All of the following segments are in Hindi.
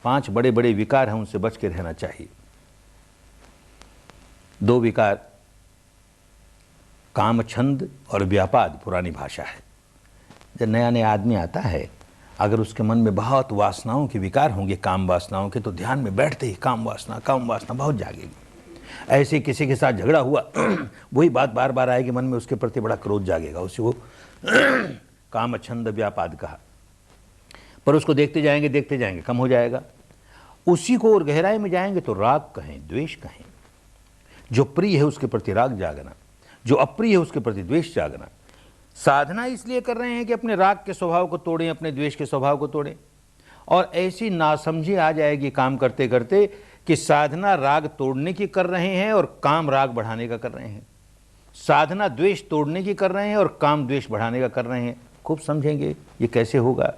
5 बड़े बड़े विकार हैं, उनसे बच के रहना चाहिए। 2 विकार काम, छंद और व्यापाद पुरानी भाषा है। जब नया नया आदमी आता है, अगर उसके मन में बहुत वासनाओं के विकार होंगे, काम वासनाओं के, तो ध्यान में बैठते ही काम वासना बहुत जागेगी। ऐसे किसी के साथ झगड़ा हुआ वही बात बार बार आएगी मन में, उसके प्रति बड़ा क्रोध जागेगा, उसे वो काम छंद व्यापाद कहा। पर उसको देखते जाएंगे कम हो जाएगा। उसी को और गहराई में जाएंगे तो राग कहें, द्वेष कहें। जो प्रिय है उसके प्रति राग जागना, जो अप्रिय है उसके प्रति द्वेष जागना। साधना इसलिए कर रहे हैं कि अपने राग के स्वभाव को तोड़ें, अपने द्वेष के स्वभाव को तोड़ें। और ऐसी नासमझी आ जाएगी काम करते करते कि साधना राग तोड़ने की कर रहे हैं और काम राग बढ़ाने का कर रहे हैं। साधना द्वेष तोड़ने की कर रहे हैं और काम द्वेष बढ़ाने का कर रहे हैं। खूब समझेंगे ये कैसे होगा,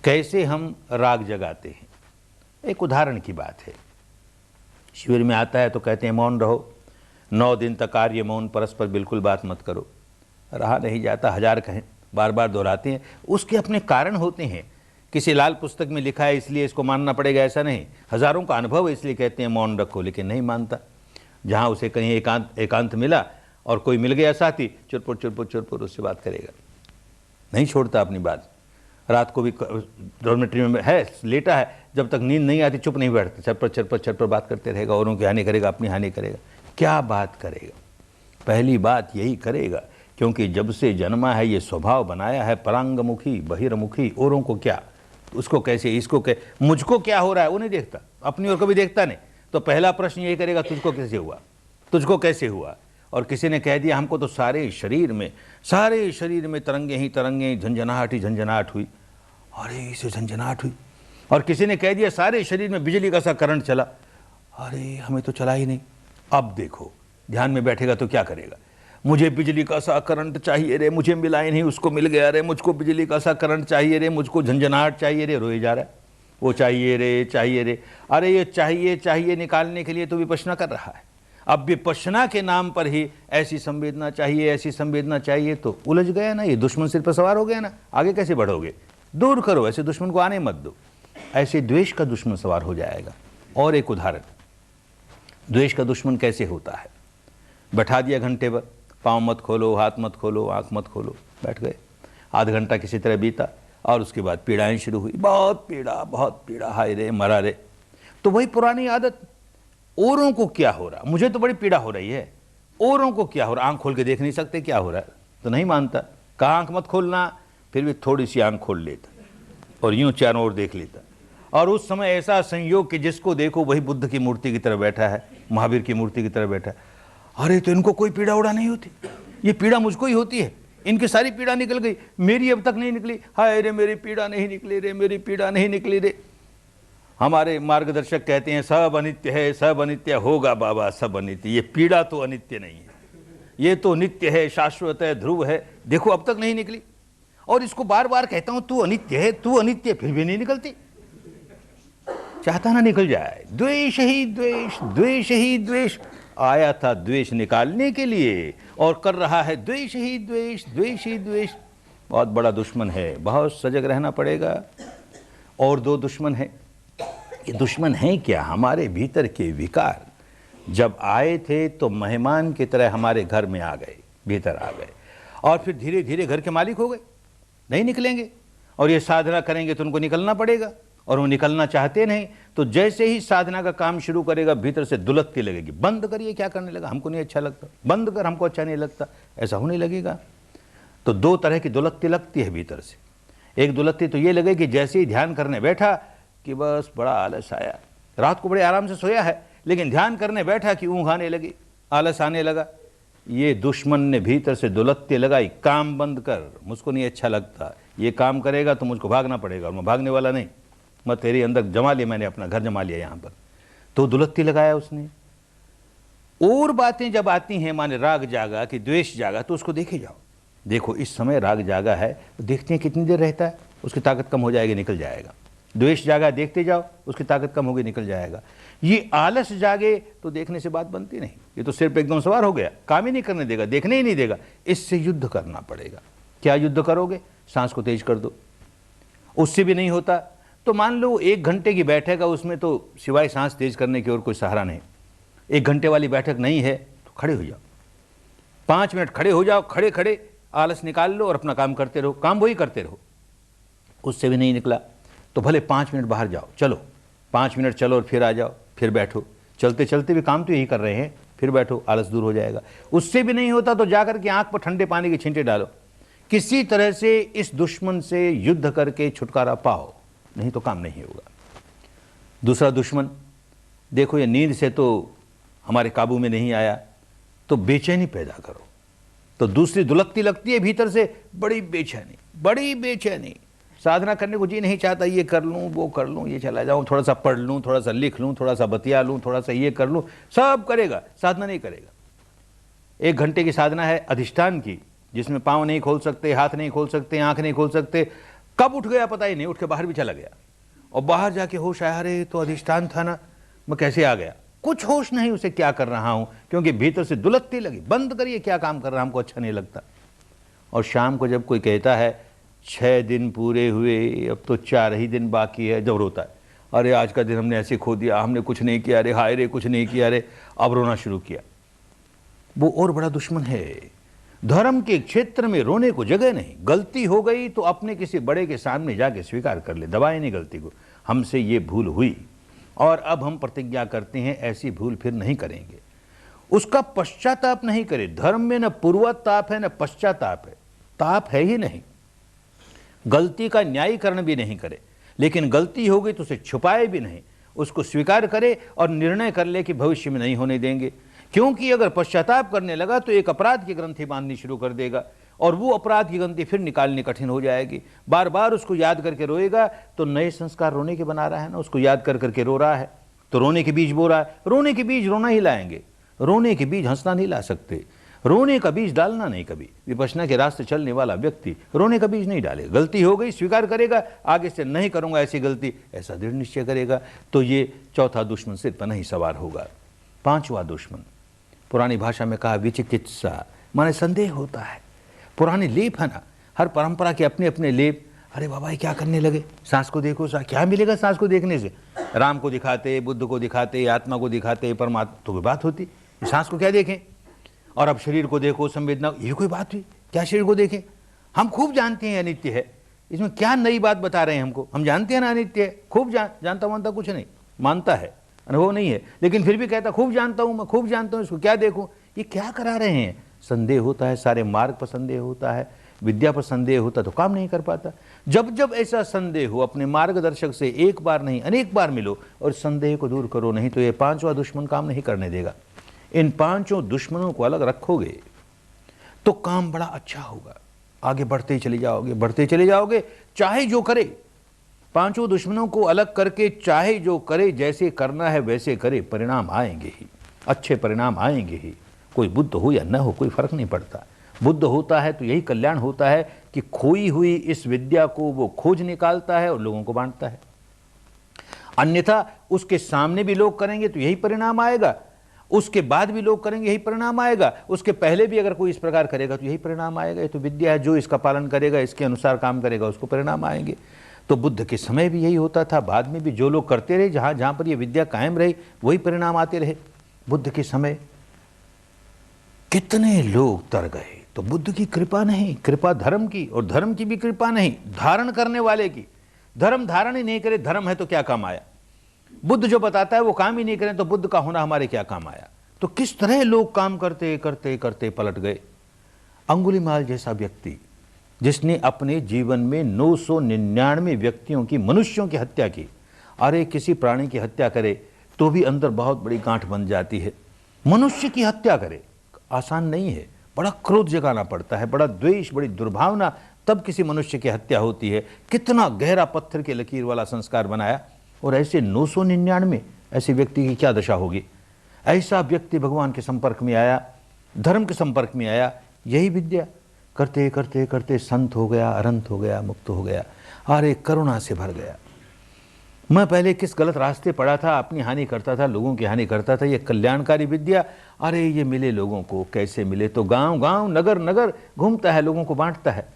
कैसे हम राग जगाते हैं। एक उदाहरण की बात है। शिविर में आता है तो कहते हैं मौन रहो, 9 दिन तक कार्य मौन, परस्पर बिल्कुल बात मत करो। रहा नहीं जाता, 1000 कहें, बार बार दोहराते हैं। उसके अपने कारण होते हैं। किसी लाल पुस्तक में लिखा है इसलिए इसको मानना पड़ेगा, ऐसा नहीं। हजारों का अनुभव है इसलिए कहते हैं मौन रखो, लेकिन नहीं मानता। जहाँ उसे कहीं एकांत मिला और कोई मिल गया साथी, चुरपुर उससे बात करेगा, नहीं छोड़ता अपनी बात। रात को भी डॉर्मेट्री में है, लेटा है, जब तक नींद नहीं आती चुप नहीं बैठता, चरपर बात करते रहेगा, औरों की हानि करेगा, अपनी हानि करेगा। क्या बात करेगा? पहली बात यही करेगा, क्योंकि जब से जन्मा है ये स्वभाव बनाया है परांगमुखी बहिर्मुखी। औरों को क्या, उसको कैसे, इसको कैसे, मुझको क्या हो रहा है वो नहीं देखता, अपनी ओर कभी देखता नहीं। तो पहला प्रश्न यही करेगा, तुझको कैसे हुआ, तुझको कैसे हुआ। और किसी ने कह दिया हमको तो सारे शरीर में तरंगे ही तरंगे, झंझनाहट ही झंझनाहट हुई। अरे इसे झंझनाहट हुई। और किसी ने कह दिया सारे शरीर में बिजली का सा करंट चला। अरे हमें तो चला ही नहीं। अब देखो ध्यान में बैठेगा तो क्या करेगा, मुझे बिजली का सा करंट चाहिए रे, मुझे मिला ही नहीं, उसको मिल गया रे, मुझको बिजली का सा करंट चाहिए रे, मुझको झंझनाहट चाहिए रे, रोए जा रहा है। वो चाहिए रे। अरे ये चाहिए निकालने के लिए तो विपश्यना कर रहा है। अब विपश्यना के नाम पर ही ऐसी संवेदना चाहिए, तो उलझ गया ना, ये दुश्मन सिर पर सवार हो गया ना। आगे कैसे बढ़ोगे? दूर करो, ऐसे दुश्मन को आने मत दो। ऐसे द्वेष का दुश्मन सवार हो जाएगा। और एक उदाहरण, द्वेष का दुश्मन कैसे होता है। बैठा दिया घंटे पर, पाँव मत खोलो, हाथ मत खोलो, आंख मत खोलो, बैठ गए। आध घंटा किसी तरह बीता और उसके बाद पीड़ाएं शुरू हुई, बहुत पीड़ा, हाय रे मरा रे। तो वही पुरानी आदत, औरों को क्या हो रहा, मुझे तो बड़ी पीड़ा हो रही है, औरों को क्या हो रहा, आंख खोल के देख नहीं सकते क्या हो रहा है, तो नहीं मानता। कहा आंख मत खोलना, फिर भी थोड़ी सी आंख खोल लेता और यूं चारों ओर देख लेता। और उस समय ऐसा संयोग कि जिसको देखो वही बुद्ध की मूर्ति की तरह बैठा है, महावीर की मूर्ति की तरह बैठा है। अरे तो इनको कोई पीड़ा उड़ा नहीं होती, ये पीड़ा मुझको ही होती है। इनकी सारी पीड़ा निकल गई, मेरी अब तक नहीं निकली। हाय रे मेरी पीड़ा नहीं निकली रे, मेरी पीड़ा नहीं निकली रे। हमारे मार्गदर्शक कहते हैं सब अनित्य है, सब अनित्य होगा बाबा, सब अनित्य। ये पीड़ा तो अनित्य नहीं है, ये तो नित्य है, शाश्वत है, ध्रुव है। देखो अब तक नहीं निकली। और इसको बार बार कहता हूं तू अनित्य है, तू अनित्य, फिर भी नहीं निकलती। चाहता ना निकल जाए। द्वेष ही द्वेष। आया था द्वेष निकालने के लिए और कर रहा है द्वेष ही द्वेष। बहुत बड़ा दुश्मन है, बहुत सजग रहना पड़ेगा। और 2 दुश्मन है। ये दुश्मन है क्या? हमारे भीतर के विकार जब आए थे तो मेहमान की तरह हमारे घर में आ गए, भीतर आ गए, और फिर धीरे धीरे घर के मालिक हो गए, नहीं निकलेंगे। और ये साधना करेंगे तो उनको निकलना पड़ेगा, और वो निकलना चाहते नहीं। तो जैसे ही साधना का काम शुरू करेगा भीतर से दुलकती लगेगी, बंद करिए, क्या करने लगा, हमको नहीं अच्छा लगता, बंद कर, हमको अच्छा नहीं लगता, ऐसा होने लगेगा। तो 2 तरह की दुलकती लगती है भीतर से। एक दुलकती तो ये लगेगी जैसे ही ध्यान करने बैठा कि बस बड़ा आलस आया, रात को बड़े आराम से सोया है, लेकिन ध्यान करने बैठा कि ऊँघ आने लगी, आलस आने लगा। ये दुश्मन ने भीतर से दुलकती लगाई, काम बंद कर, मुझको नहीं अच्छा लगता, ये काम करेगा तो मुझको भागना पड़ेगा, और मैं भागने वाला नहीं, मैं तेरे अंदर जमा लिया, मैंने अपना घर जमा लिया यहाँ पर। तो दुलकती लगाया उसने। और बातें जब आती हैं, माने राग जागा कि द्वेष जागा, तो उसको देखे जाओ। देखो इस समय राग जागा है, तो देखते हैं कितनी देर रहता है, उसकी ताकत कम हो जाएगी, निकल जाएगा। द्वेष जागा, देखते जाओ, उसकी ताकत कम होगी, निकल जाएगा। ये आलस जागे तो देखने से बात बनती नहीं, ये तो सिर्फ एकदम सवार हो गया, काम ही नहीं करने देगा, देखने ही नहीं देगा। इससे युद्ध करना पड़ेगा। क्या युद्ध करोगे? सांस को तेज कर दो, उससे भी नहीं होता तो मान लो 1 घंटे की बैठक है, उसमें तो सिवाय सांस तेज करने की और कोई सहारा नहीं। 1 घंटे वाली बैठक नहीं है तो खड़े हो जाओ, 5 मिनट खड़े हो जाओ, खड़े खड़े आलस निकाल लो और अपना काम करते रहो, काम वही करते रहो। उससे भी नहीं निकला तो भले 5 मिनट बाहर जाओ, चलो 5 मिनट चलो और फिर आ जाओ, फिर बैठो, चलते चलते भी काम तो यही कर रहे हैं, फिर बैठो, आलस दूर हो जाएगा। उससे भी नहीं होता तो जाकर के आंख पर ठंडे पानी के छींटे डालो, किसी तरह से इस दुश्मन से युद्ध करके छुटकारा पाओ, नहीं तो काम नहीं होगा। दूसरा दुश्मन देखो, ये नींद से तो हमारे काबू में नहीं आया तो बेचैनी पैदा करो। तो दूसरी दुलकती लगती है भीतर से, बड़ी बेचैनी, बड़ी बेचैनी, साधना करने को जी नहीं चाहता, ये कर लूँ वो कर लूँ, ये चला जाऊँ, थोड़ा सा पढ़ लूँ, थोड़ा सा लिख लूँ, थोड़ा सा बतिया लूँ, थोड़ा सा ये कर लूँ, सब करेगा, साधना नहीं करेगा। 1 घंटे की साधना है अधिष्ठान की, जिसमें पाँव नहीं खोल सकते, हाथ नहीं खोल सकते, आंख नहीं खोल सकते। कब उठ गया पता ही नहीं, उठ के बाहर भी चला गया, और बाहर जाके होश आया, अरे तो अधिष्ठान था ना, मैं कैसे आ गया, कुछ होश नहीं उसे क्या कर रहा हूं, क्योंकि भीतर से दुलकती लगी, बंद करिए क्या काम कर रहा, हमको अच्छा नहीं लगता। और शाम को जब कोई कहता है 6 दिन पूरे हुए, अब तो 4 ही दिन बाकी है, जब रोता है, अरे आज का दिन हमने ऐसे खो दिया, हमने कुछ नहीं किया रे, हाय रे कुछ नहीं किया रे, अब रोना शुरू किया। वो और बड़ा दुश्मन है। धर्म के क्षेत्र में रोने को जगह नहीं। गलती हो गई तो अपने किसी बड़े के सामने जाके स्वीकार कर ले, दबाए नहीं गलती को, हमसे ये भूल हुई और अब हम प्रतिज्ञा करते हैं ऐसी भूल फिर नहीं करेंगे। उसका पश्चाताप नहीं करे। धर्म में न पूर्वताप है न पश्चाताप है, ताप है ही नहीं। गलती का न्यायीकरण भी नहीं करे, लेकिन गलती हो गई तो उसे छुपाए भी नहीं, उसको स्वीकार करे और निर्णय कर ले कि भविष्य में नहीं होने देंगे। क्योंकि अगर पश्चाताप करने लगा तो एक अपराध की ग्रंथि बांधनी शुरू कर देगा और वो अपराध की ग्रंथि फिर निकालनी कठिन हो जाएगी। बार बार उसको याद करके रोएगा तो नए संस्कार रोने के बना रहा है ना, उसको याद कर करके रो रहा है तो रोने के बीज बो रहा है। रोने के बीज रोना ही लाएंगे, रोने के बीज हंसना नहीं ला सकते। रोने का बीज डालना नहीं कभी। विपश्यना के रास्ते चलने वाला व्यक्ति रोने का बीज नहीं डालेगा। गलती हो गई स्वीकार करेगा, आगे से नहीं करूंगा ऐसी गलती, ऐसा दृढ़ निश्चय करेगा, तो ये चौथा दुश्मन सिर पर नहीं सवार होगा। पांचवा दुश्मन, पुरानी भाषा में कहा विचिकित्सा, माने संदेह होता है। पुराने लेप है ना, हर परंपरा के अपने अपने लेप। अरे बाबा ये क्या करने लगे, सांस को देखो, क्या मिलेगा सांस को देखने से? राम को दिखाते, बुद्ध को दिखाते, आत्मा को दिखाते, परमात्मा, तो कोई बात होती? सांस को क्या देखें? और अब शरीर को देखो, संवेदना, ये कोई बात हुई? क्या शरीर को देखें? हम खूब जानते हैं अनित्य है, इसमें क्या नई बात बता रहे हैं हमको? हम जानते हैं ना अनित्य है, खूब जानता मानता कुछ नहीं, मानता है, अनुभव नहीं है, लेकिन फिर भी कहता खूब जानता हूं मैं, खूब जानता हूं, इसको क्या देखूं? ये क्या करा रहे हैं? संदेह होता है, सारे मार्ग पर संदेह होता है, विद्या पर संदेह होता तो काम नहीं कर पाता। जब जब ऐसा संदेह हो, अपने मार्गदर्शक से एक बार नहीं अनेक बार मिलो और संदेह को दूर करो, नहीं तो ये पांचवा दुश्मन काम नहीं करने देगा। इन पांचों दुश्मनों को अलग रखोगे तो काम बड़ा अच्छा होगा। आगे बढ़ते ही चले जाओगे, बढ़ते चले जाओगे, चाहे जो करे। पांचों दुश्मनों को अलग करके चाहे जो करे, जैसे करना है वैसे करे, परिणाम आएंगे ही, अच्छे परिणाम आएंगे ही। कोई बुद्ध हो या न हो कोई फर्क नहीं पड़ता। बुद्ध होता है तो यही कल्याण होता है कि खोई हुई इस विद्या को वो खोज निकालता है और लोगों को बांटता है। अन्यथा उसके सामने भी लोग करेंगे तो यही परिणाम आएगा, उसके बाद भी लोग करेंगे यही परिणाम आएगा, उसके पहले भी अगर कोई इस प्रकार करेगा तो यही परिणाम आएगा। ये तो विद्या है, जो इसका पालन करेगा, इसके अनुसार काम करेगा, उसको परिणाम आएंगे। तो बुद्ध के समय भी यही होता था, बाद में भी जो लोग करते रहे, जहां जहां पर ये विद्या कायम रही वही परिणाम आते रहे। बुद्ध के समय कितने लोग तर गए, तो बुद्ध की कृपा नहीं, कृपा धर्म की, और धर्म की भी कृपा नहीं, धारण करने वाले की। धर्म धारण ही नहीं करे, धर्म है तो क्या काम आया? बुद्ध जो बताता है वो काम ही नहीं करें तो बुद्ध का होना हमारे क्या काम आया? तो किस तरह लोग काम करते करते करते पलट गए। अंगुलीमाल जैसा व्यक्ति जिसने अपने जीवन में 999 व्यक्तियों की, मनुष्यों की हत्या की। अरे किसी प्राणी की हत्या करे तो भी अंदर बहुत बड़ी गांठ बन जाती है। मनुष्य की हत्या करे आसान नहीं है, बड़ा क्रोध जगाना पड़ता है, बड़ा द्वेष, बड़ी दुर्भावना, तब किसी मनुष्य की हत्या होती है। कितना गहरा पत्थर के लकीर वाला संस्कार बनाया। और ऐसे 999 ऐसे व्यक्ति की क्या दशा होगी? ऐसा व्यक्ति भगवान के संपर्क में आया, धर्म के संपर्क में आया, यही विद्या करते करते करते संत हो गया, अरंत हो गया, मुक्त हो गया। अरे करुणा से भर गया। मैं पहले किस गलत रास्ते पड़ा था, अपनी हानि करता था, लोगों की हानि करता था। ये कल्याणकारी विद्या, अरे ये मिले लोगों को, कैसे मिले? तो गांव गांव, नगर नगर घूमता है, लोगों को बांटता है।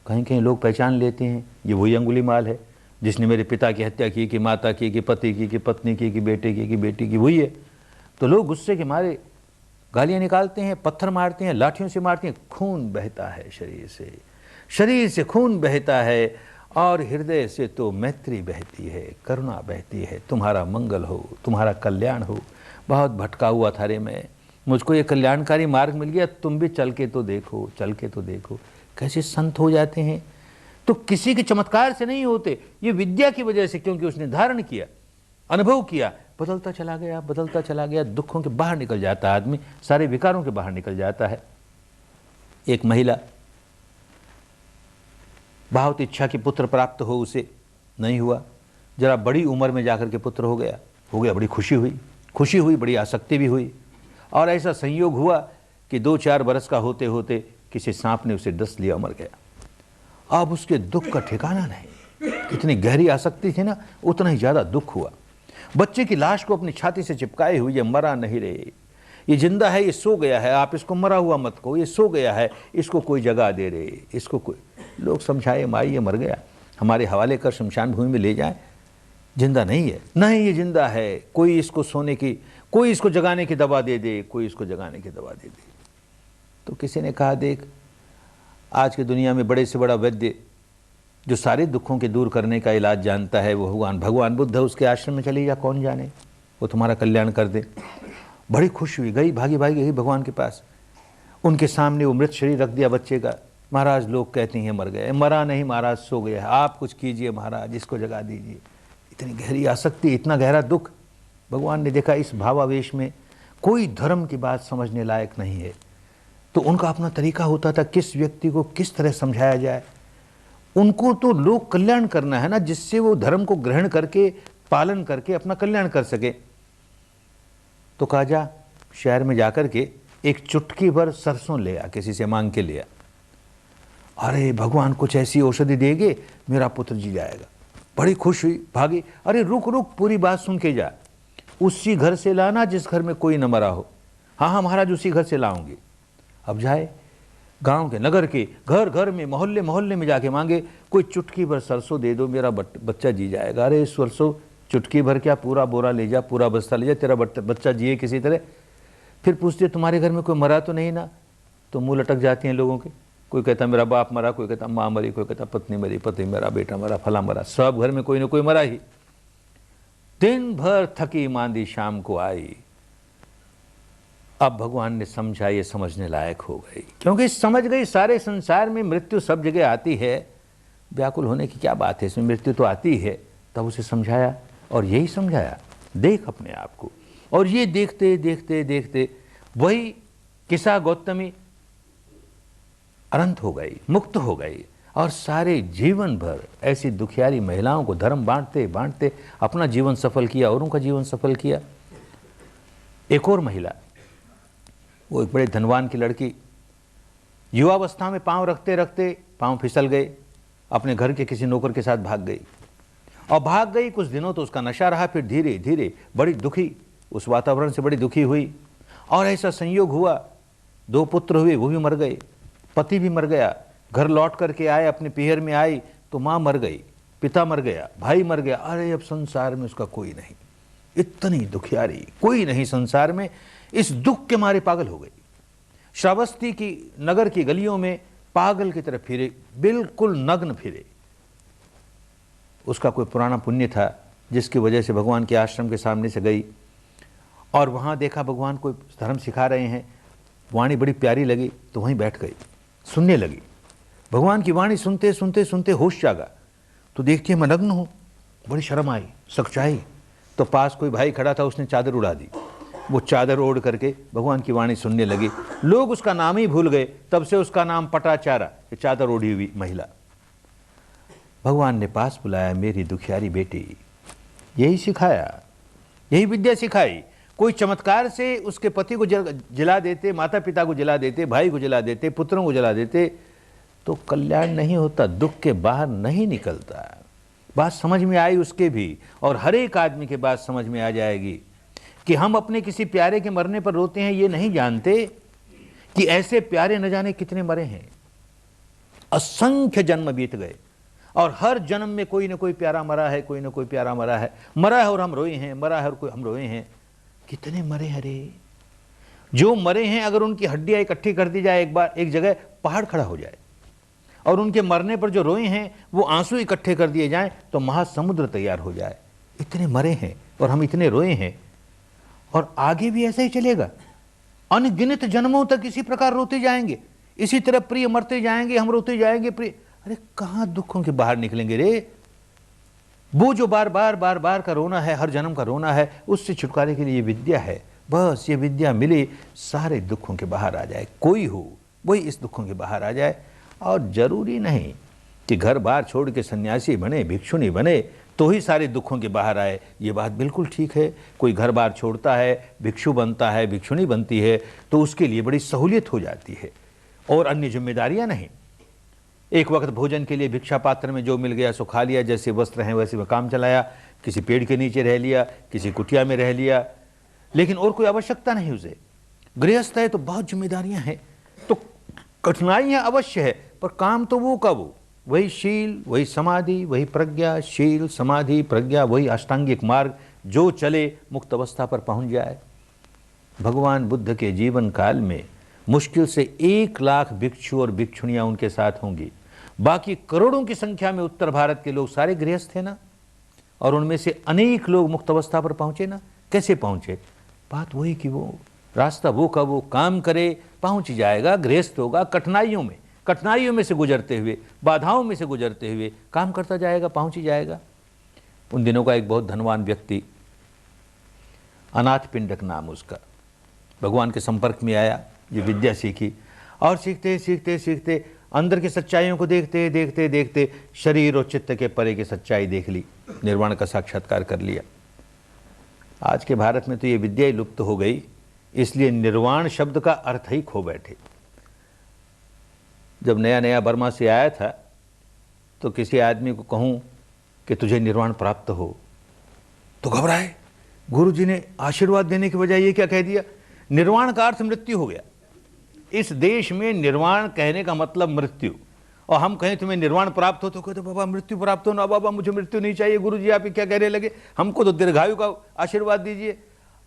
कहीं कहीं लोग पहचान लेते हैं ये वही अंगुलीमाल है। जिसने मेरे पिता की हत्या की, कि माता की, कि पति की, कि पत्नी की, कि बेटे की, कि बेटी की, वही है। तो लोग गुस्से के मारे गालियां निकालते हैं, पत्थर मारते हैं, लाठियों से मारते हैं। खून बहता है शरीर से खून बहता है, और हृदय से तो मैत्री बहती है, करुणा बहती है। तुम्हारा मंगल हो, तुम्हारा कल्याण हो। बहुत भटका हुआ था रे मैं, मुझको ये कल्याणकारी मार्ग मिल गया, तुम भी चल के तो देखो, चल के तो देखो। कैसे संत हो जाते हैं। तो किसी के चमत्कार से नहीं होते, ये विद्या की वजह से, क्योंकि उसने धारण किया, अनुभव किया, बदलता चला गया, दुखों के बाहर निकल जाता है आदमी, सारे विकारों के बाहर निकल जाता है। एक महिला बहुत इच्छा कि पुत्र प्राप्त हो, उसे नहीं हुआ। जरा बड़ी उम्र में जाकर के पुत्र हो गया, बड़ी खुशी हुई, बड़ी आसक्ति भी हुई। और ऐसा संयोग हुआ कि 2-4 बरस का होते होते किसी सांप ने उसे डस लिया, मर गया। अब उसके दुख का ठिकाना नहीं। कितनी गहरी आसक्ति थी ना, उतना ही ज्यादा दुख हुआ। बच्चे की लाश को अपनी छाती से चिपकाए हुए, ये मरा नहीं रे, ये जिंदा है, ये सो गया है, आप इसको मरा हुआ मत कहो, ये सो गया है, इसको कोई जगा दे रे, इसको कोई। लोग समझाए, माई ये मर गया, हमारे हवाले कर शमशान भूमि में ले जाए, जिंदा नहीं है। नहीं, ये जिंदा है, कोई इसको सोने की, कोई इसको जगाने की दवा दे दे, कोई इसको जगाने की दवा दे दे। तो किसी ने कहा, देख, आज की दुनिया में बड़े से बड़ा वैद्य जो सारे दुखों के दूर करने का इलाज जानता है, वो भगवान बुद्ध है। उसके आश्रम में चली जा, कौन जाने वो तुम्हारा कल्याण कर दे। बड़ी खुश हुई, गई, भागी गई भगवान के पास। उनके सामने वो मृत शरीर रख दिया बच्चे का। महाराज, लोग कहते हैं मर गए, मरा नहीं महाराज, सो गया है, आप कुछ कीजिए महाराज, इसको जगा दीजिए। इतनी गहरी आसक्ति, इतना गहरा दुख। भगवान ने देखा इस भावावेश में कोई धर्म की बात समझने लायक नहीं है, तो उनका अपना तरीका होता था किस व्यक्ति को किस तरह समझाया जाए। उनको तो लोक कल्याण करना है ना, जिससे वो धर्म को ग्रहण करके, पालन करके अपना कल्याण कर सके। तो कहा, जा शहर में जाकर के एक चुटकी भर सरसों ले आ, किसी से मांग के लिया। अरे भगवान कुछ ऐसी औषधि देंगे, मेरा पुत्र जी जाएगा। बड़ी खुश हुई, भागी। अरे रुक, पूरी बात सुन के जा। उसी घर से लाना जिस घर में कोई न मरा हो। हाँ महाराज, उसी घर से लाऊंगी। अब जाए, गांव के, नगर के, घर घर में, मोहल्ले में जाके मांगे, कोई चुटकी भर सरसों दे दो, मेरा बच्चा जी जाएगा। अरे सरसों चुटकी भर क्या, पूरा बोरा ले जा, पूरा बस्ता ले जा, तेरा बच्चा जिए किसी तरह। फिर पूछते, तुम्हारे घर में कोई मरा तो नहीं ना? तो मुंह लटक जाती हैं लोगों के। कोई कहता मेरा बाप मरा, कोई कहता माँ मरी, कोई कहता पत्नी मरी, पति मरा, बेटा मरा, फला मरा। सब घर में कोई ना कोई मरा ही। दिन भर थकी मांदी शाम को आई। अब भगवान ने समझा, ये समझने लायक हो गई, क्योंकि समझ गई सारे संसार में मृत्यु सब जगह आती है, व्याकुल होने की क्या बात है, इसमें मृत्यु तो आती है। तब उसे समझाया, और यही समझाया, देख अपने आप को। और ये देखते देखते देखते वही किसा गौतमी अनंत हो गई, मुक्त हो गई, और सारे जीवन भर ऐसी दुखियारी महिलाओं को धर्म बांटते बांटते अपना जीवन सफल किया, औरों का जीवन सफल किया। एक और महिला, वो एक बड़े धनवान की लड़की, युवावस्था में पांव रखते रखते पांव फिसल गए, अपने घर के किसी नौकर के साथ भाग गई। और भाग गई, कुछ दिनों तो उसका नशा रहा, फिर धीरे धीरे बड़ी दुखी, उस वातावरण से बड़ी दुखी हुई। और ऐसा संयोग हुआ, 2 पुत्र हुए, वो भी मर गए, पति भी मर गया। घर लौट करके आए, अपने पीहर में आई तो माँ मर गई, पिता मर गया, भाई मर गया। अरे अब संसार में उसका कोई नहीं, इतनी दुखियारी, कोई नहीं संसार में। इस दुख के मारे पागल हो गई। श्रावस्ती की नगर की गलियों में पागल की तरह फिरे, बिल्कुल नग्न फिरे। उसका कोई पुराना पुण्य था, जिसकी वजह से भगवान के आश्रम के सामने से गई, और वहां देखा भगवान कोई धर्म सिखा रहे हैं, वाणी बड़ी प्यारी लगी, तो वहीं बैठ गई, सुनने लगी। भगवान की वाणी सुनते सुनते सुनते होश जागा, तो देखती है मैं नग्न हूं, बड़ी शर्म आई, सकचाई। तो पास कोई भाई खड़ा था, उसने चादर उड़ा दी, वो चादर ओढ़ करके भगवान की वाणी सुनने लगी। लोग उसका नाम ही भूल गए, तब से उसका नाम पटाचारा, चादर ओढ़ी हुई महिला। भगवान ने पास बुलाया, मेरी दुखियारी बेटी, यही सिखाया, यही विद्या सिखाई। कोई चमत्कार से उसके पति को जला देते, माता पिता को जला देते, भाई को जला देते, पुत्रों को जला देते, तो कल्याण नहीं होता, दुख के बाहर नहीं निकलता। बात समझ में आई उसके भी, और हर एक आदमी के बात समझ में आ जाएगी कि हम अपने किसी प्यारे के मरने पर रोते हैं, ये नहीं जानते कि ऐसे प्यारे न जाने कितने मरे हैं। असंख्य जन्म बीत गए, और हर जन्म में कोई ना कोई प्यारा मरा है, कोई ना कोई प्यारा मरा है, मरा है और हम रोए हैं, मरा है और कोई हम रोए हैं। कितने मरे हरे, जो मरे हैं अगर उनकी हड्डियां इकट्ठी कर दी जाए एक बार एक जगह, पहाड़ खड़ा हो जाए। और उनके मरने पर जो रोए हैं वो आंसू इकट्ठे कर दिए जाएं तो महासमुद्र तैयार हो जाए। इतने मरे हैं और हम इतने रोए हैं, और आगे भी ऐसा ही चलेगा। अनगिनत जन्मों तक इसी प्रकार रोते जाएंगे, इसी तरह प्रिय मरते जाएंगे, हम रोते जाएंगे प्रिय। अरे कहां दुखों के बाहर निकलेंगे रे? वो जो बार बार बार बार का रोना है, हर जन्म का रोना है, उससे छुटकारे के लिए ये विद्या है। बस ये विद्या मिले, सारे दुखों के बाहर आ जाए। कोई हो वही इस दुखों के बाहर आ जाए। और जरूरी नहीं कि घर बार छोड़ के सन्यासी बने, भिक्षुनी बने तो ही सारे दुखों के बाहर आए। ये बात बिल्कुल ठीक है। कोई घर बार छोड़ता है, भिक्षु बनता है, भिक्षुनी बनती है तो उसके लिए बड़ी सहूलियत हो जाती है, और अन्य जिम्मेदारियां नहीं। एक वक्त भोजन के लिए भिक्षा पात्र में जो मिल गया सो खा लिया, जैसे वस्त्र हैं वैसे में काम चलाया, किसी पेड़ के नीचे रह लिया, किसी कुटिया में रह लिया, लेकिन और कोई आवश्यकता नहीं उसे। गृहस्थ है तो बहुत जिम्मेदारियां हैं, तो कठिनाइयां अवश्य है, पर काम तो वो का वो, वही शील, वही समाधि, वही प्रज्ञा, शील समाधि प्रज्ञा, वही अष्टांगिक मार्ग, जो चले मुक्त अवस्था पर पहुंच जाए। भगवान बुद्ध के जीवन काल में मुश्किल से 1 लाख भिक्षु और भिक्षुणियां उनके साथ होंगी। बाकी करोड़ों की संख्या में उत्तर भारत के लोग सारे गृहस्थ थे ना, और उनमें से अनेक लोग मुक्त अवस्था पर पहुंचे ना। कैसे पहुंचे? बात वही कि वो रास्ता वो का वो काम करे, पहुंच जाएगा। गृहस्थ होगा, कठिनाइयों में से गुजरते हुए, बाधाओं में से गुजरते हुए काम करता जाएगा, पहुंच ही जाएगा। उन दिनों का एक बहुत धनवान व्यक्ति, अनाथ पिंडक नाम उसका, भगवान के संपर्क में आया, ये विद्या सीखी, और सीखते सीखते सीखते अंदर की सच्चाइयों को देखते देखते देखते शरीर और चित्त के परे की सच्चाई देख ली, निर्वाण का साक्षात्कार कर लिया। आज के भारत में तो ये विद्या ही लुप्त हो गई, इसलिए निर्वाण शब्द का अर्थ ही खो बैठे। जब नया नया बर्मा से आया था तो किसी आदमी को कहूँ कि तुझे निर्वाण प्राप्त हो तो घबराए। गुरु जी ने आशीर्वाद देने के बजाय ये क्या कह दिया? निर्वाण का अर्थ मृत्यु हो गया। इस देश में निर्वाण कहने का मतलब मृत्यु, और हम कहें तुम्हें निर्वाण प्राप्त हो तो कहते बाबा मृत्यु प्राप्त हो ना, बाबा मुझे मृत्यु नहीं चाहिए, गुरु जी आप क्या कहने लगे, हमको तो दीर्घायु का आशीर्वाद दीजिए।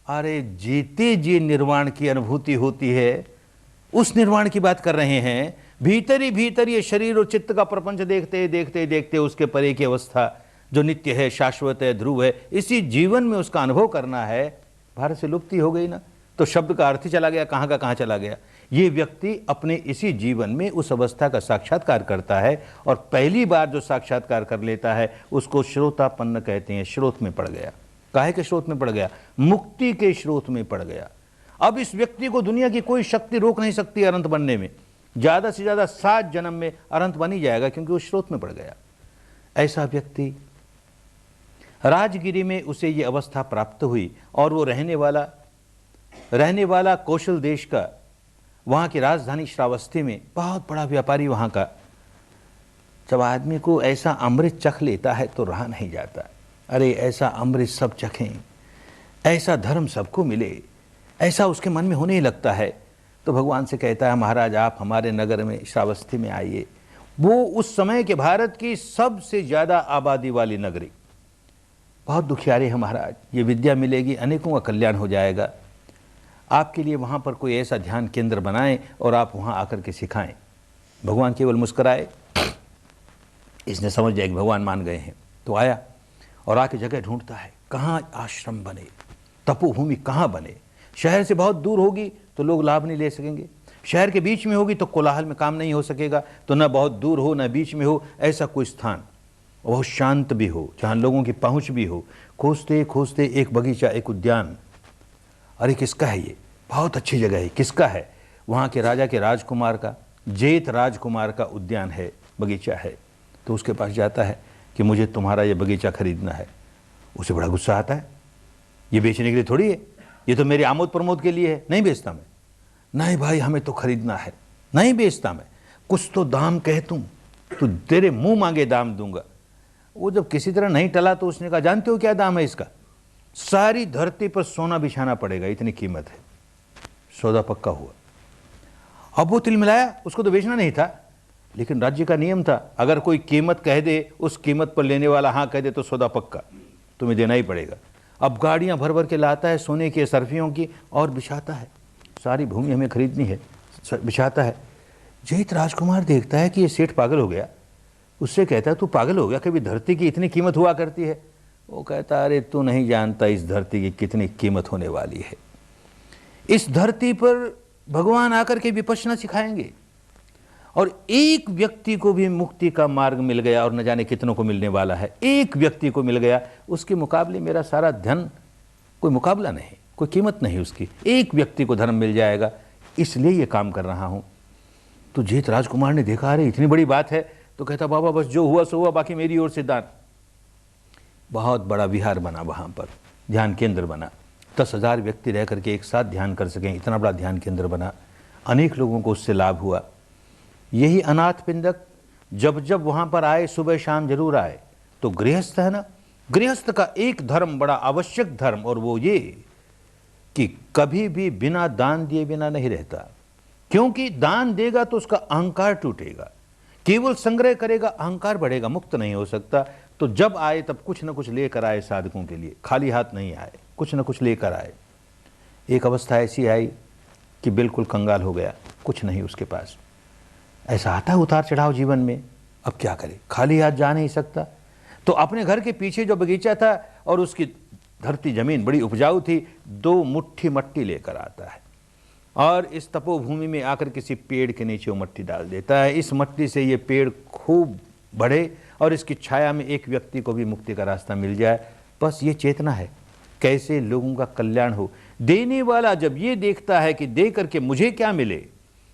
अरे जीते जी निर्वाण की अनुभूति होती है, उस निर्वाण की बात कर रहे हैं। भीतर ही भीतर ये शरीर और चित्त का प्रपंच देखते देखते देखते उसके परे की अवस्था जो नित्य है, शाश्वत है, ध्रुव है, इसी जीवन में उसका अनुभव करना है। भारत से लुप्ति हो गई ना, तो शब्द का अर्थ ही चला गया, कहाँ का कहाँ चला गया। ये व्यक्ति अपने इसी जीवन में उस अवस्था का साक्षात्कार करता है, और पहली बार जो साक्षात्कार कर लेता है उसको श्रोतापन्न कहते हैं। स्रोत में पड़ गया। काहे के स्रोत में पड़ गया? मुक्ति के स्रोत में पड़ गया। अब इस व्यक्ति को दुनिया की कोई शक्ति रोक नहीं सकती अनंत बनने में। ज्यादा से ज्यादा 7 जन्म में अनंत बन ही जाएगा, क्योंकि उस स्रोत में पड़ गया। ऐसा व्यक्ति, राजगिरी में उसे ये अवस्था प्राप्त हुई, और वो रहने वाला कौशल देश का, वहां की राजधानी श्रावस्ती में बहुत बड़ा व्यापारी वहां का। जब आदमी को ऐसा अमृत चख लेता है तो रहा नहीं जाता। अरे ऐसा अमृत सब चखें, ऐसा धर्म सबको मिले, ऐसा उसके मन में होने ही लगता है। तो भगवान से कहता है महाराज आप हमारे नगर में श्रावस्ती में आइए। वो उस समय के भारत की सबसे ज्यादा आबादी वाली नगरी, बहुत दुखियारे हैं महाराज, ये विद्या मिलेगी, अनेकों का कल्याण हो जाएगा। आपके लिए वहाँ पर कोई ऐसा ध्यान केंद्र बनाएं और आप वहाँ आकर के सिखाएं। भगवान केवल मुस्कुराए, इसने समझ लिया कि भगवान मान गए हैं, तो आया और आके जगह ढूंढता है कहाँ आश्रम बने, तपोभूमि कहाँ बने। शहर से बहुत दूर होगी तो लोग लाभ नहीं ले सकेंगे, शहर के बीच में होगी तो कोलाहल में काम नहीं हो सकेगा, तो न बहुत दूर हो न बीच में हो, ऐसा कोई स्थान बहुत शांत भी हो, जहाँ लोगों की पहुँच भी हो। खोजते खोजते एक बगीचा, एक उद्यान, अरे किसका है ये, बहुत अच्छी जगह है, किसका है? वहाँ के राजा के राजकुमार का, जेठ राजकुमार का उद्यान है, बगीचा है। तो उसके पास जाता है कि मुझे तुम्हारा ये बगीचा खरीदना है। उसे बड़ा गुस्सा आता है, ये बेचने के लिए थोड़ी है, ये तो मेरे आमोद प्रमोद के लिए है, नहीं बेचता मैं। नहीं भाई हमें तो खरीदना है। नहीं बेचता मैं, कुछ तो दाम कह तुम, तो तेरे मुंह मांगे दाम दूंगा। वो जब किसी तरह नहीं टला तो उसने कहा जानते हो क्या दाम है इसका? सारी धरती पर सोना बिछाना पड़ेगा, इतनी कीमत है। सौदा पक्का हुआ। अब वो तिल मिलाया, उसको तो बेचना नहीं था, लेकिन राज्य का नियम था, अगर कोई कीमत कह दे, उस कीमत पर लेने वाला हाँ कह दे तो सौदा पक्का, तुम्हें देना ही पड़ेगा। अब गाड़ियां भर भर के लाता है सोने की, सर्फियों की, और बिछाता है, सारी भूमि हमें खरीदनी है, बिछाता है। जैत राजकुमार देखता है कि ये सेठ पागल हो गया, उससे कहता है तू पागल हो गया, कभी धरती की इतनी कीमत हुआ करती है? वो कहता अरे तू नहीं जानता इस धरती की कितनी कीमत होने वाली है। इस धरती पर भगवान आकर के विपश्यना सिखाएंगे, और एक व्यक्ति को भी मुक्ति का मार्ग मिल गया, और न जाने कितनों को मिलने वाला है। एक व्यक्ति को मिल गया, उसके मुकाबले मेरा सारा धन, कोई मुकाबला नहीं, कोई कीमत नहीं उसकी। एक व्यक्ति को धर्म मिल जाएगा, इसलिए ये काम कर रहा हूं। तो जैत राजकुमार ने देखा अरे इतनी बड़ी बात है, तो कहता बाबा बस जो हुआ सो हुआ, बाकी मेरी ओर से दान। बहुत बड़ा विहार बना, वहां पर ध्यान केंद्र बना, 10,000 व्यक्ति रह करके एक साथ ध्यान कर सकें, इतना बड़ा ध्यान केंद्र बना। अनेक लोगों को उससे लाभ हुआ। यही अनाथ पिंडक जब जब वहां पर आए, सुबह शाम जरूर आए, तो गृहस्थ है ना, गृहस्थ का एक धर्म, बड़ा आवश्यक धर्म, और वो ये कि कभी भी बिना दान दिए बिना नहीं रहता। क्योंकि दान देगा तो उसका अहंकार टूटेगा, केवल संग्रह करेगा अहंकार बढ़ेगा, मुक्त नहीं हो सकता। तो जब आए तब कुछ न कुछ लेकर आए साधकों के लिए, खाली हाथ नहीं आए, कुछ न कुछ लेकर आए। एक अवस्था ऐसी आई कि बिल्कुल कंगाल हो गया, कुछ नहीं उसके पास। ऐसा आता है उतार चढ़ाव जीवन में, अब क्या करे, खाली हाथ जा नहीं सकता। तो अपने घर के पीछे जो बगीचा था और उसकी धरती जमीन बड़ी उपजाऊ थी, 2 मुट्ठी मट्टी लेकर आता है, और इस तपोभूमि में आकर किसी पेड़ के नीचे वो मट्टी डाल देता है। इस मट्टी से ये पेड़ खूब बढ़े और इसकी छाया में एक व्यक्ति को भी मुक्ति का रास्ता मिल जाए। बस ये चेतना है, कैसे लोगों का कल्याण हो। देने वाला जब ये देखता है कि दे करके मुझे क्या मिले,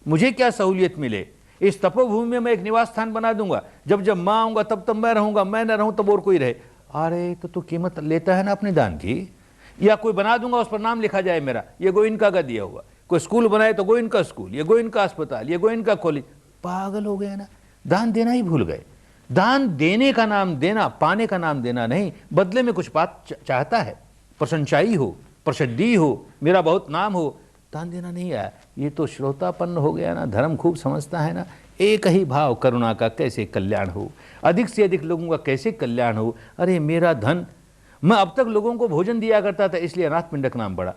मुझे क्या सहूलियत मिले, इस तपोभूमि में मैं एक निवास स्थान बना दूंगा, जब जब मैं आऊंगा तब तब मैं रहूंगा, मैं न रहूं तब और कोई रहे। अरे तो तू कीमत लेता है ना अपने दान की। या कोई बना दूंगा, उस पर नाम लिखा जाए मेरा, ये गोइनका का दिया हुआ। कोई स्कूल बनाए तो गोइनका स्कूल, ये गोइनका अस्पताल, ये गोइनका कॉलेज। पागल हो गए ना, दान देना ही भूल गए। दान देने का नाम देना, पाने का नाम देना नहीं। बदले में कुछ बात चाहता है, प्रशंसाई हो, प्रसिद्धि हो, मेरा बहुत नाम हो, दान देना नहीं आया। ये तो श्रोतापन्न हो गया ना, धर्म खूब समझता है ना। एक ही भाव करुणा का कैसे कल्याण हो, अधिक से अधिक लोगों का कैसे कल्याण हो। अरे मेरा धन, मैं अब तक लोगों को भोजन दिया करता था, इसलिए अनाथ पिंडक नाम पड़ा।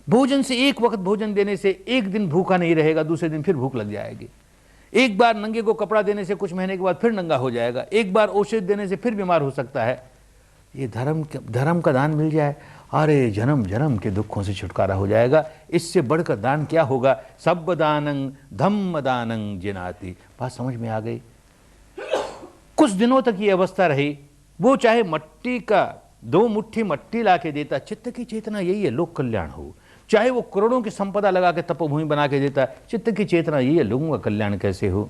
भोजन से, एक वक्त भोजन देने से एक दिन भूखा नहीं रहेगा, दूसरे दिन फिर भूख लग जाएगी। एक बार नंगे को कपड़ा देने से कुछ महीने के बाद फिर नंगा हो जाएगा। एक बार औषध देने से फिर बीमार हो सकता है। ये धर्म का दान मिल जाए, अरे जन्म जन्म के दुखों से छुटकारा हो जाएगा। इससे बढ़कर दान क्या होगा। सब दानं धम्म दानं जिनाति। बात समझ में आ गई। कुछ दिनों तक ये अवस्था रही। वो चाहे मट्टी का 2 मुट्ठी मट्टी ला के देता, चित्त की चेतना यही है, लोक कल्याण हो। चाहे वो करोड़ों की संपदा लगा के तपोभूमि बना के देता, चित्त की चेतना यही है, लोगों का कल्याण कैसे हो।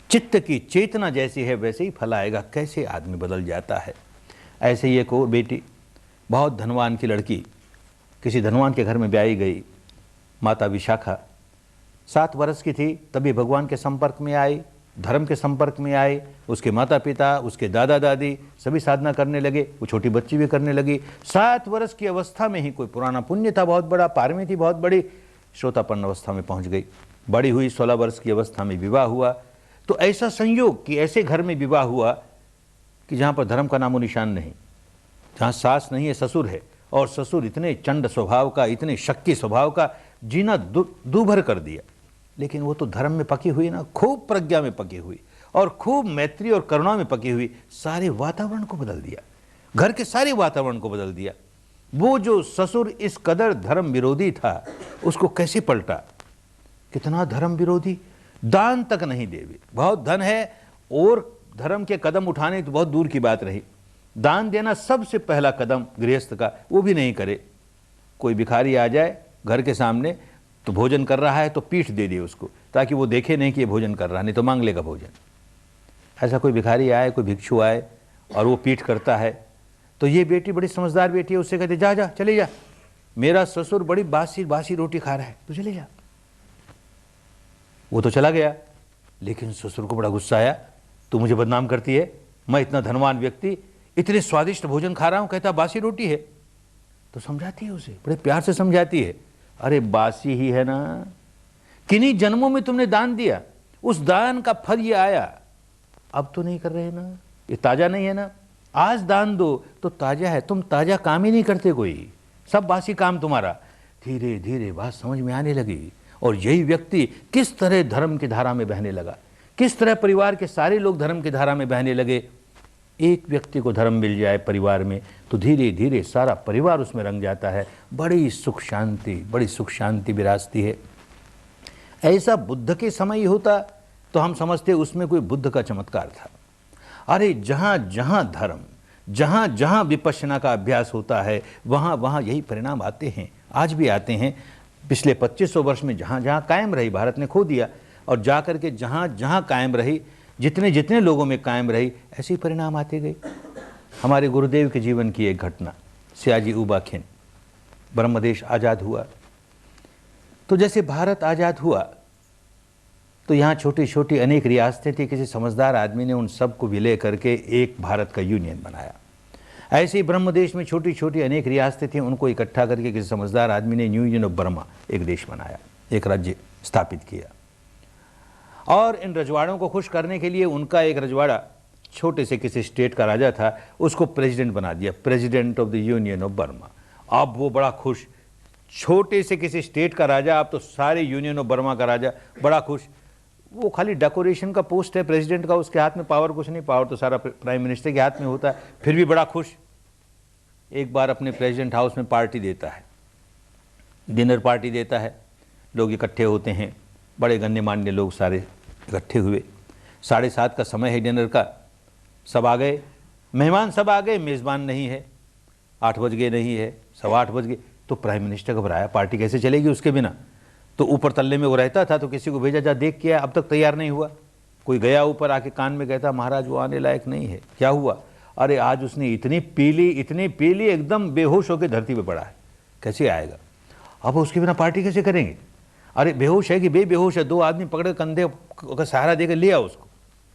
चित्त की चेतना जैसी है वैसे ही फल आएगा। कैसे आदमी बदल जाता है। ऐसे ही एक और बेटी, बहुत धनवान की लड़की, किसी धनवान के घर में ब्याई गई। माता विशाखा 7 वर्ष की थी, तभी भगवान के संपर्क में आई, धर्म के संपर्क में आए। उसके माता पिता, उसके दादा दादी सभी साधना करने लगे, वो छोटी बच्ची भी करने लगी। 7 वर्ष की अवस्था में ही कोई पुराना पुण्य था बहुत बड़ा, पारमी थी बहुत बड़ी, श्रोतापन्न अवस्था में पहुंच गई। बड़ी हुई 16 वर्ष की अवस्था में विवाह हुआ। तो ऐसा संयोग कि ऐसे घर में विवाह हुआ कि जहाँ पर धर्म का नामो निशान नहीं, जहाँ सास नहीं है ससुर है, और ससुर इतने चंड स्वभाव का, इतने शक्की स्वभाव का, जीना दूभर कर दिया। लेकिन वो तो धर्म में पकी हुई ना, खूब प्रज्ञा में पकी हुई और खूब मैत्री और करुणा में पकी हुई, सारे वातावरण को बदल दिया, घर के सारे वातावरण को बदल दिया। वो जो ससुर इस कदर धर्म विरोधी था, उसको कैसे पलटा। कितना धर्म विरोधी, दान तक नहीं देवे। बहुत धन है और धर्म के कदम उठाने तो बहुत दूर की बात रही। दान देना सबसे पहला कदम गृहस्थ का, वो भी नहीं करे। कोई भिखारी आ जाए घर के सामने, तो भोजन कर रहा है तो पीठ दे दिए उसको, ताकि वो देखे नहीं कि ये भोजन कर रहा, नहीं तो मांग लेगा भोजन। ऐसा कोई भिखारी आए, कोई भिक्षु आए और वो पीठ करता है, तो ये बेटी बड़ी समझदार बेटी है, उससे कहते जा जा चले जा, मेरा ससुर बड़ी बासी बासी रोटी खा रहा है, तो चले जा। वो तो चला गया, लेकिन ससुर को बड़ा गुस्सा आया, तू मुझे बदनाम करती है, मैं इतना धनवान व्यक्ति इतने स्वादिष्ट भोजन खा रहा हूं, कहता बासी रोटी है। तो समझाती है उसे, बड़े प्यार से समझाती है, अरे बासी ही है ना, किन्हीं जन्मों में तुमने दान दिया, उस दान का फल ये आया, अब तो नहीं कर रहे ना, ये ताज़ा नहीं है ना। आज दान दो तो ताज़ा है, तुम ताज़ा काम ही नहीं करते, कोई सब बासी काम तुम्हारा। धीरे धीरे बात समझ में आने लगी, और यही व्यक्ति किस तरह धर्म की धारा में बहने लगा, किस तरह परिवार के सारे लोग धर्म की धारा में बहने लगे। एक व्यक्ति को धर्म मिल जाए परिवार में तो धीरे धीरे सारा परिवार उसमें रंग जाता है, बड़ी सुख शांति विराजती है। ऐसा बुद्ध के समय ही होता तो हम समझते उसमें कोई बुद्ध का चमत्कार था। अरे जहाँ जहाँ धर्म, जहाँ जहाँ विपश्यना का अभ्यास होता है, वहाँ वहाँ यही परिणाम आते हैं, आज भी आते हैं। पिछले 2500 वर्ष में जहाँ जहाँ कायम रही, भारत ने खो दिया, और जा कर के जहाँ जहाँ कायम रही, जितने जितने लोगों में कायम रही, ऐसे ही परिणाम आते गए। हमारे गुरुदेव के जीवन की एक घटना, सियाजी ऊबा खिन, ब्रह्मदेश आज़ाद हुआ। तो जैसे भारत आज़ाद हुआ तो यहाँ छोटी छोटी अनेक रियासतें थी, किसी समझदार आदमी ने उन सबको विलय करके एक भारत का यूनियन बनाया। ऐसे ही ब्रह्मदेश में छोटी छोटी अनेक रियासतें थीं, उनको इकट्ठा करके किसी समझदार आदमी ने यूनियन ऑफ बर्मा, एक देश बनाया, एक राज्य स्थापित किया। और इन रजवाड़ों को खुश करने के लिए उनका एक रजवाड़ा छोटे से किसी स्टेट का राजा था, उसको प्रेसिडेंट बना दिया, president of the union of Burma. अब वो बड़ा खुश, छोटे से किसी स्टेट का राजा, अब तो सारे यूनियन ऑफ बर्मा का राजा, बड़ा खुश। वो खाली डेकोरेशन का पोस्ट है प्रेसिडेंट का, उसके हाथ में पावर कुछ नहीं, पावर तो सारा प्राइम मिनिस्टर के हाथ में होता है, फिर भी बड़ा खुश। एक बार अपने प्रेसिडेंट हाउस में पार्टी देता है, डिनर पार्टी देता है, लोग इकट्ठे होते हैं, बड़े गण्यमान्य लोग सारे इकट्ठे हुए। 7:30 का समय है डिनर का, सब आ गए, मेहमान सब आ गए, मेज़बान नहीं है, 8 बज गए नहीं है, 8:15 बज गए। तो प्राइम मिनिस्टर घबराया, पार्टी कैसे चलेगी उसके बिना। तो ऊपर तल्ले में वो रहता था, तो किसी को भेजा, जा देख के आया, अब तक तैयार नहीं हुआ। कोई गया ऊपर, आके कान में कहता, महाराज वो आने लायक नहीं है। क्या हुआ? अरे आज उसने इतनी पीली एकदम बेहोश होकर धरती पे पड़ा है, कैसे आएगा? अब उसके बिना पार्टी कैसे करेंगे? अरे बेहोश है कि बेहोश है, 2 आदमी पकड़े कंधे का सहारा देकर ले आओ उसको,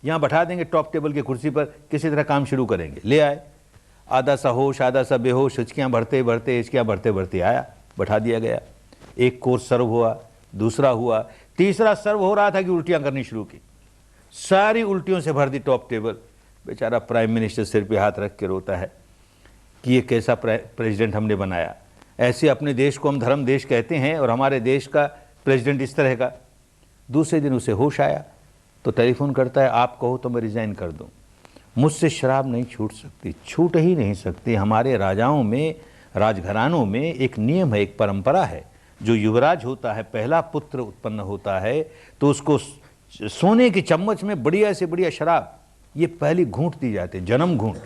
यहाँ बैठा देंगे टॉप टेबल की कुर्सी पर, किसी तरह काम शुरू करेंगे। ले आए, आधा सा होश आधा सा बेहोश, हिचकियाँ भरते भरते आया, बैठा दिया गया। एक कोर्स सर्व हुआ, दूसरा हुआ, तीसरा सर्व हो रहा था कि उल्टियाँ करनी शुरू की, सारी उल्टियों से भर दी टॉप टेबल। बेचारा प्राइम मिनिस्टर सिर पे हाथ रख के रोता है कि ये कैसा प्रेसिडेंट हमने बनाया। ऐसे अपने देश को हम धर्म देश कहते हैं और हमारे देश का प्रेसिडेंट इस तरह का। दूसरे दिन उसे होश आया तो टेलीफोन करता है, आप कहो तो मैं रिज़ाइन कर दूं, मुझसे शराब नहीं छूट सकती, छूट ही नहीं सकती। हमारे राजाओं में, राजघरानों में एक नियम है, एक परंपरा है, जो युवराज होता है, पहला पुत्र उत्पन्न होता है तो उसको सोने की चम्मच में बढ़िया से बढ़िया शराब, ये पहली घूंट दी जाती है, जन्म घूंट।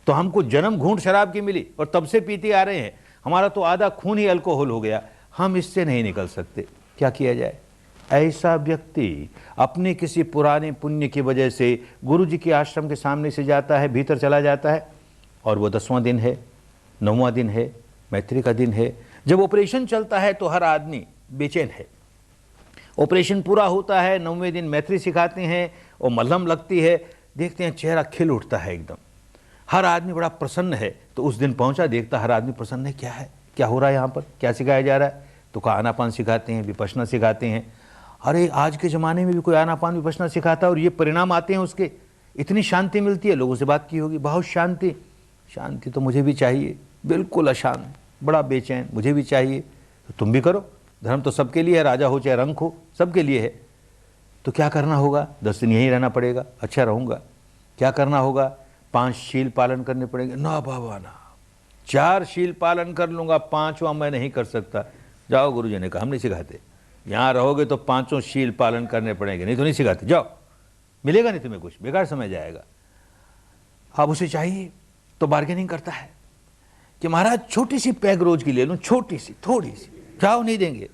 तो हमको जन्म घूंट शराब की मिली और तब से पीते आ रहे हैं, हमारा तो आधा खून ही अल्कोहल हो गया, हम इससे नहीं निकल सकते। क्या किया जाए? ऐसा व्यक्ति अपने किसी पुराने पुण्य की वजह से गुरु जी के आश्रम के सामने से जाता है, भीतर चला जाता है, और वो 10वां दिन है, 9वां दिन है, मैत्री का दिन है, जब ऑपरेशन चलता है तो हर आदमी बेचैन है। ऑपरेशन पूरा होता है, 9वें दिन मैत्री सिखाते हैं और मलहम लगती है, देखते हैं चेहरा खिल उठता है एकदम, हर आदमी बड़ा प्रसन्न है। तो उस दिन पहुंचा, देखता हर आदमी प्रसन्न है, क्या है, क्या हो रहा है यहाँ पर, क्या सिखाया जा रहा है? तो कहा आनापान सिखाते हैं, विपश्यना सिखाते हैं। अरे आज के ज़माने में भी कोई आनापान विपश्यना सिखाता है और ये परिणाम आते हैं उसके, इतनी शांति मिलती है। लोगों से बात की होगी, बहुत शांति, शांति तो मुझे भी चाहिए, बिल्कुल अशांत, बड़ा बेचैन, मुझे भी चाहिए। तो तुम भी करो, धर्म तो सबके लिए है, राजा हो चाहे रंक हो, सबके लिए है। तो क्या करना होगा? 10 दिन यहीं रहना पड़ेगा। अच्छा रहूँगा। क्या करना होगा? 5 शील पालन करने पड़ेंगे। ना बाबा ना, 4 शील पालन कर लूँगा, 5वां मैं नहीं कर सकता। जाओ, गुरु जी ने कहा हम नहीं सिखाते, यहाँ रहोगे तो 5 शील पालन करने पड़ेंगे, नहीं तो नहीं सिखाते, जाओ, मिलेगा नहीं तुम्हें कुछ, बेकार समय जाएगा। अब उसे चाहिए तो बार्गेनिंग करता है कि महाराज छोटी सी पैग रोज की ले लूँ, छोटी सी, थोड़ी सी, जाओ नहीं देंगे।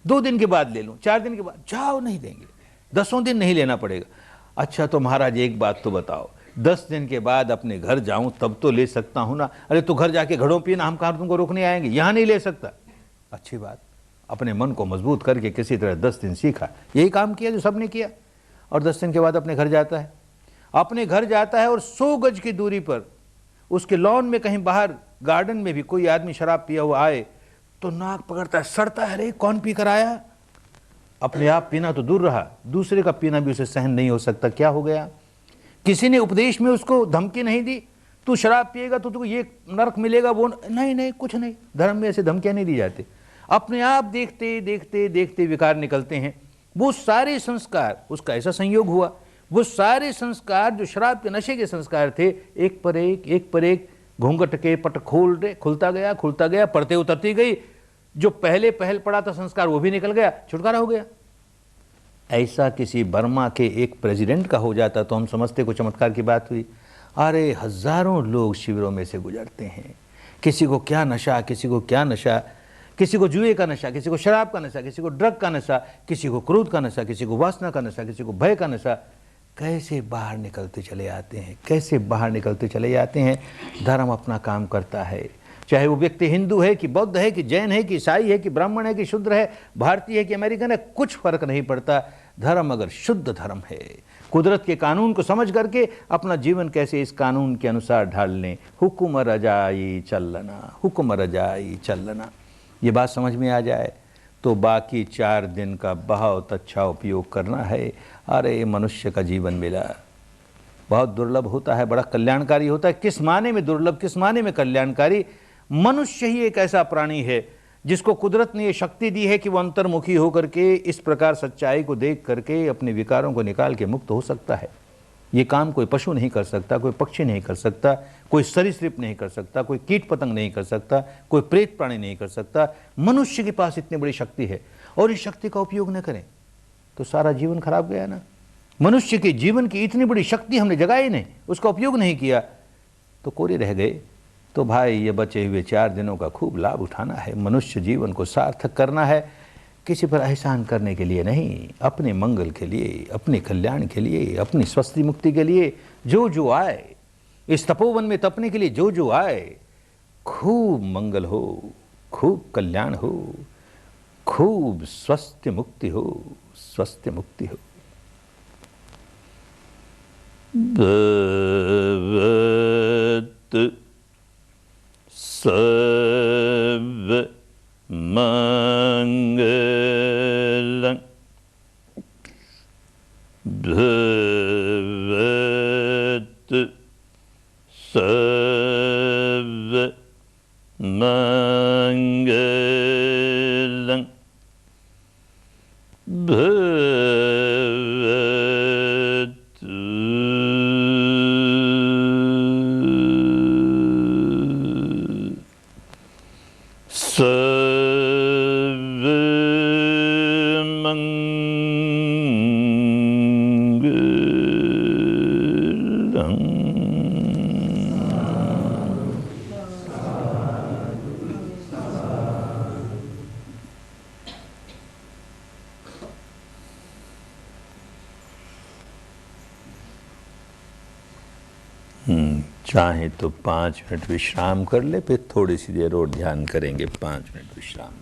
2 दिन के बाद ले लूँ, 4 दिन के बाद, जाओ नहीं देंगे, 10वें दिन नहीं लेना पड़ेगा। अच्छा तो महाराज एक बात तो बताओ, 10 दिन के बाद अपने घर जाऊं तब तो ले सकता हूं ना? अरे तो घर जाके घड़ों पीना, हम कहाँ तुमको रोकने आएंगे, यहाँ नहीं ले सकता। अच्छी बात, अपने मन को मजबूत करके किसी तरह 10 दिन सीखा, यही काम किया जो सबने किया। और 10 दिन के बाद अपने घर जाता है, अपने घर जाता है और 100 गज की दूरी पर उसके लॉन में कहीं बाहर गार्डन में भी कोई आदमी शराब पिया हुआ आए तो नाक पकड़ता है, सड़ता है, अरे कौन पी कर आया? अपने आप पीना तो दूर रहा, दूसरे का पीना भी उसे सहन नहीं हो सकता। क्या हो गया? किसी ने उपदेश में उसको धमकी नहीं दी, तू शराब पिएगा तो तुझको ये नरक मिलेगा, वो नहीं नहीं, कुछ नहीं। धर्म में ऐसे धमकियां नहीं दी जाती। अपने आप देखते देखते देखते विकार निकलते हैं। वो सारे संस्कार, उसका ऐसा संयोग हुआ, वो सारे संस्कार जो शराब के नशे के संस्कार थे, एक पर एक घूंघट के पट खुलता गया, पड़ते उतरती गई। जो पहले पहल पड़ा था संस्कार वो भी निकल गया, छुटकारा हो गया। ऐसा किसी बर्मा के एक प्रेसिडेंट का हो जाता तो हम समझते कोई चमत्कार की बात हुई। अरे हजारों लोग शिविरों में से गुजरते हैं, किसी को क्या नशा, किसी को क्या नशा, किसी को जुए का नशा, किसी को शराब का नशा, किसी को ड्रग का नशा, किसी को क्रोध का नशा, किसी को वासना का नशा, किसी को भय का नशा। कैसे बाहर निकलते चले आते हैं, कैसे बाहर निकलते चले जाते हैं। धर्म अपना काम करता है, चाहे वो व्यक्ति हिंदू है कि बौद्ध है कि जैन है कि ईसाई है कि ब्राह्मण है कि शूद्र है, भारतीय है कि अमेरिकन है, कुछ फर्क नहीं पड़ता। धर्म अगर शुद्ध धर्म है, कुदरत के कानून को समझ करके अपना जीवन कैसे इस कानून के अनुसार ढाल लें। हुक्म रजाई चलना, हुक्म रजाई चलना, ये बात समझ में आ जाए तो बाकी 4 दिन का बहुत अच्छा उपयोग करना है। अरे मनुष्य का जीवन मिला, बहुत दुर्लभ होता है, बड़ा कल्याणकारी होता है। किस माने में दुर्लभ, किस माने में कल्याणकारी? मनुष्य ही एक ऐसा प्राणी है जिसको कुदरत ने ये शक्ति दी है कि वो अंतर्मुखी होकर के इस प्रकार सच्चाई को देख करके अपने विकारों को निकाल के मुक्त हो सकता है। ये काम कोई पशु नहीं कर सकता, कोई पक्षी नहीं कर सकता, कोई सरीसृप नहीं कर सकता, कोई कीट पतंग नहीं कर सकता, कोई प्रेत प्राणी नहीं कर सकता। मनुष्य के पास इतनी बड़ी शक्ति है और इस शक्ति का उपयोग न करें तो सारा जीवन खराब गया ना। मनुष्य के जीवन की इतनी बड़ी शक्ति हमने जगाई नहीं, उसका उपयोग नहीं किया तो कोरे रह गए। तो भाई ये बचे हुए 4 दिनों का खूब लाभ उठाना है, मनुष्य जीवन को सार्थक करना है। किसी पर एहसान करने के लिए नहीं, अपने मंगल के लिए, अपने कल्याण के लिए, अपनी स्वस्थी मुक्ति के लिए। जो जो आए इस तपोवन में तपने के लिए, जो जो आए, खूब मंगल हो, खूब कल्याण हो, खूब स्वस्थ मुक्ति हो, स्वस्थ मुक्ति हो। भवतु सर्व मंगलं भवतु सर्व मंगलं चाहे तो 5 मिनट विश्राम कर ले, फिर थोड़ी सी देर और ध्यान करेंगे। 5 मिनट विश्राम।